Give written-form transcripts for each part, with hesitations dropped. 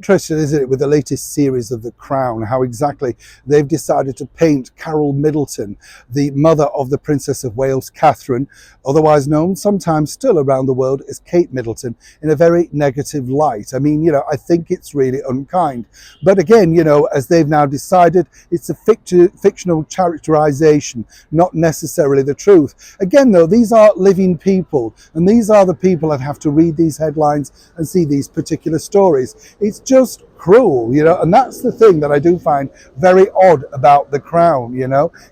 Interesting, isn't it, with the latest series of The Crown, how exactly they've decided to paint Carol Middleton, the mother of the Princess of Wales, Catherine, otherwise known sometimes still around the world as Kate Middleton, in a very negative light. I mean, I think it's really unkind. But again, as they've now decided, it's a fictional characterization, not necessarily the truth. Again, though, these are living people, and these are the people that have to read these headlines and see these particular stories. It's just cruel, and that's the thing that I do find very odd about The Crown.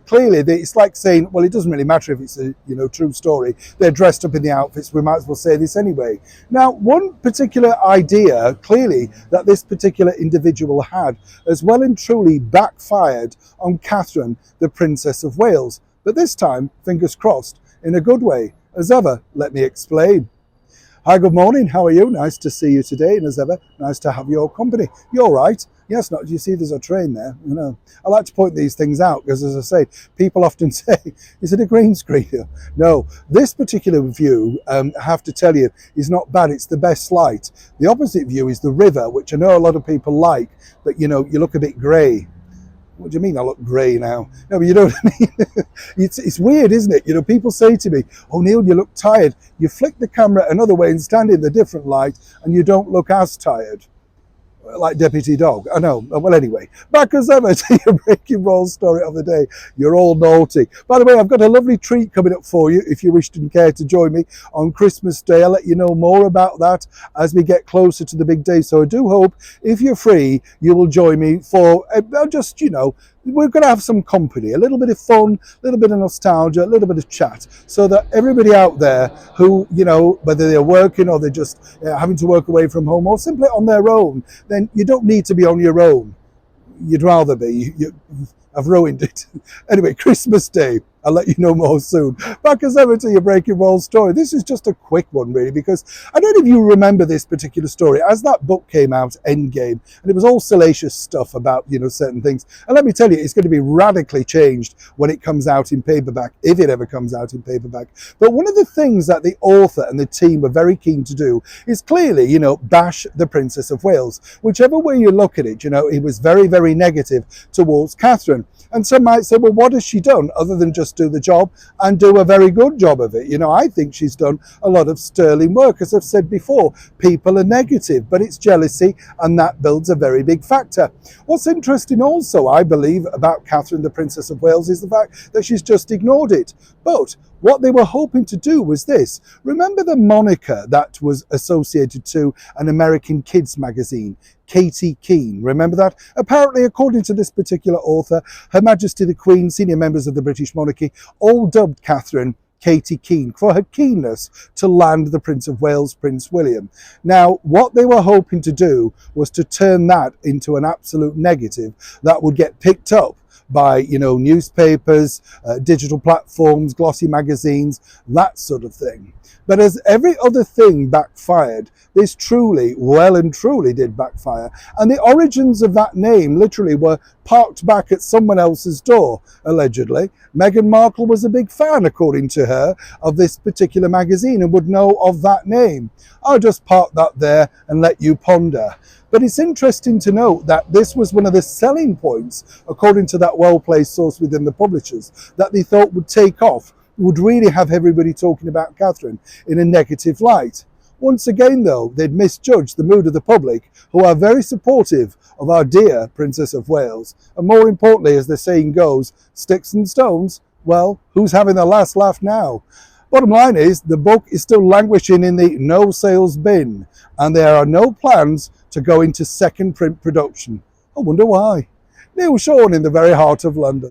Clearly it's like saying, well, it doesn't really matter if it's a true story, they're dressed up in the outfits, we might as well say this anyway. Now, one particular idea clearly that this particular individual had has well and truly backfired on Catherine, the Princess of Wales, but this time, fingers crossed, in a good way. As ever, let me explain. Hi, good morning. How are you? Nice to see you today, and as ever, nice to have your company. You're right. Yes, not. You see, there's a train there. I like to point these things out because, as I say, people often say, "Is it a green screen here?" No, this particular view, I have to tell you, is not bad. It's the best light. The opposite view is the river, which I know a lot of people like, but you look a bit grey. What do you mean I look grey now? No, but you know what I mean? It's weird, isn't it? People say to me, "Oh, Neil, you look tired." You flick the camera another way and stand in the different light and you don't look as tired. Like Deputy Dog. I know. Well, anyway, back as ever to your breaking roll story of the day. You're all naughty. By the way, I've got a lovely treat coming up for you if you wish and care to join me on Christmas Day. I'll let you know more about that as we get closer to the big day. So I do hope, if you're free, you will join me for just, we're going to have some company, a little bit of fun, a little bit of nostalgia, a little bit of chat, so that everybody out there who, whether they're working or they're just having to work away from home or simply on their own, then you don't need to be on your own. You'd rather be. I've ruined it. Anyway, Christmas Day. I'll let you know more soon. Back as ever to your breaking roll story. This is just a quick one, really, because I don't know if you remember this particular story. As that book came out, Endgame, and it was all salacious stuff about, certain things. And let me tell you, it's going to be radically changed when it comes out in paperback, if it ever comes out in paperback. But one of the things that the author and the team were very keen to do is clearly, bash the Princess of Wales. Whichever way you look at it, it was very, very negative towards Catherine. And some might say, well, what has she done other than just do the job and do a very good job of it? I think she's done a lot of sterling work. As I've said before, people are negative, but it's jealousy, and that builds a very big factor. What's interesting also, I believe, about Catherine, the Princess of Wales, is the fact that she's just ignored it. But what they were hoping to do was this. Remember the moniker that was associated to an American kids magazine, Katie Keene? Remember that? Apparently, according to this particular author, Her Majesty the Queen, senior members of the British monarchy, all dubbed Catherine Katie Keene for her keenness to land the Prince of Wales, Prince William. Now, what they were hoping to do was to turn that into an absolute negative that would get picked up by, newspapers, digital platforms, glossy magazines, that sort of thing. But as every other thing backfired, this truly, well and truly did backfire. And the origins of that name literally were parked back at someone else's door, allegedly. Meghan Markle was a big fan, according to her, of this particular magazine and would know of that name. I'll just park that there and let you ponder. But it's interesting to note that this was one of the selling points, according to that well-placed source within the publishers, that they thought would take off, would really have everybody talking about Catherine in a negative light. Once again, though, they'd misjudged the mood of the public, who are very supportive of our dear Princess of Wales. And more importantly, as the saying goes, sticks and stones, well, who's having the last laugh now? Bottom line is, the book is still languishing in the no sales bin, and there are no plans to go into second print production. I wonder why. Neil Sean in the very heart of London.